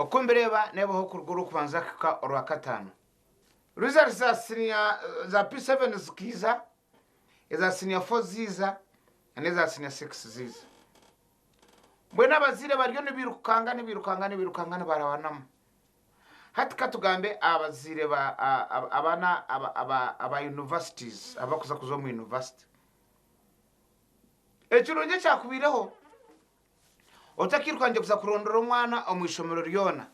okumbireba nebaho kuruguru kubanza kika orwa katano results za senior za P7 zikiza eza senior 4 ziza aneza senior 6 ziza mbwena abazire baryo nibirukanga barabanamo hati katugambe abazire ba abana aba universities abakuza kuzo mu university ekirunje cyakubireho otakirukanje kuza kurondora umwana omwishomero ryona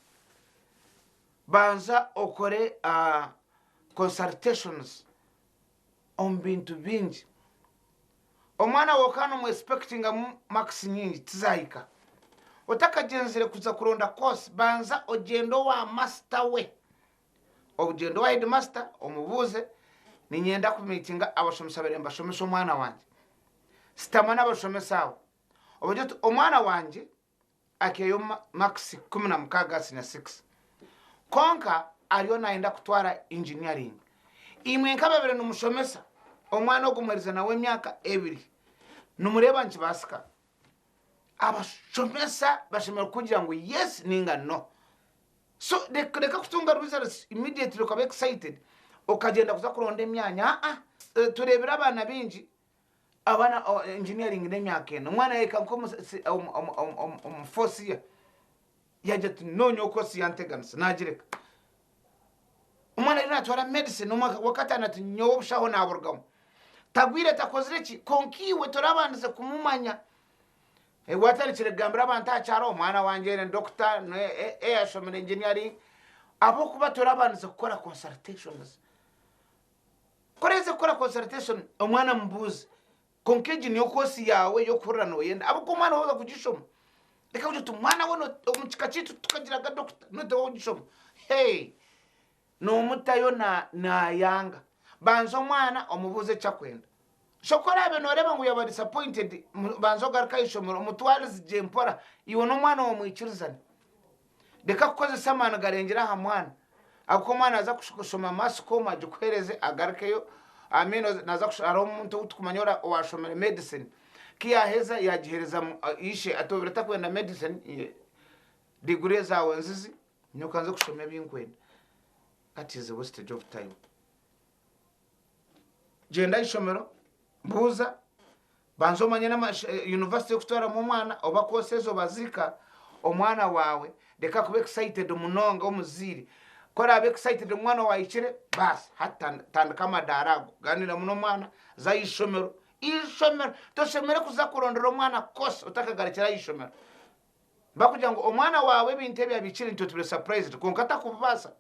banza okore consultations on bintu bingi omwana wokano mu expecting max nyingi tizahika otakagenzere kuza kuronda course banza ogendo wa master we ogendo wa headmaster omubuze ninyenda ku meeting abashomesa beremba shomesa omwana wanje sitamana abashomesawo obujo omwana wanje akeyo max 16 sina 6 konka ariyo naenda kutwara engineering imwe nkababere numushomesa omwana ogumweriza nawe myaka 2 numureba nkibasika abashomesa bashemera kugira ngo yes ninga no so reka kutunga results immediately ukaba excited ukagenda kuza kuronda emyanya turebera abana bingi abana engineering nemyaka eno umwana yeka nko force yaje nonyo ko siyanteganisa nagireka umwana rina twara medicine wakati anatinyo bushaho naburgamo tagwire takozireki konkiwe torabanze kumumanya watari kiregambira abantu acyaro umwana wanje ne doctor ashomera engineering abo kuba torabanze gukora consultations koreze gukora consultation umwana mbuze konkeji niyo kosi yawe yo kurana no yenda abo kumwana woza kugishoma reka uje tumwana wono omukikacitu tukagira ga doctor no de wogishoma hey no mutayo na yanga banzo mwana omubuze cyakwenda shokora abe noreba ngo yaba disappointed banzo garka ishomero mutwale zijempora iwo no mwana wo mwikirizana deka kukoze samana garengera ha mwana ako mwana aza kushoma masiko maje kwereze agarkeyo amino naza kushara umuntu utukumanyora washomera medicine kiya heza yagihereza ishe atobirata kwenda medicine degree zawe nzizi nyokanze kushomera binkwenda. That is a wastage of time. Jenda ishomero mbuza banzo manyana university kutora mu mwana obakosezo bazika omwana wawe deka kuba excited munonga omuziri kora abe excited umwana wayikire bas hatandika madarago ganira muno mwana za ishomero toshemere kuza kurondera umwana kose utakagarikira ishomero bakugira ngo omwana wawe bintebe yabikire into to be surprised konkata kubasa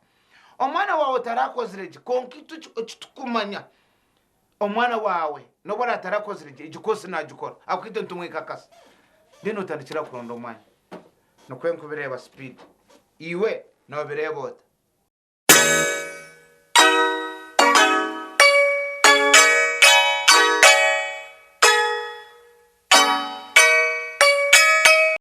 omwana wawe tarakozirege konkitu kitukumanya omwana wawe nobora atarakozirege igikose nagikora akwite ntumwika kasa dino utandikira kuronda omwana no kwenkubireba speed iwe no birebota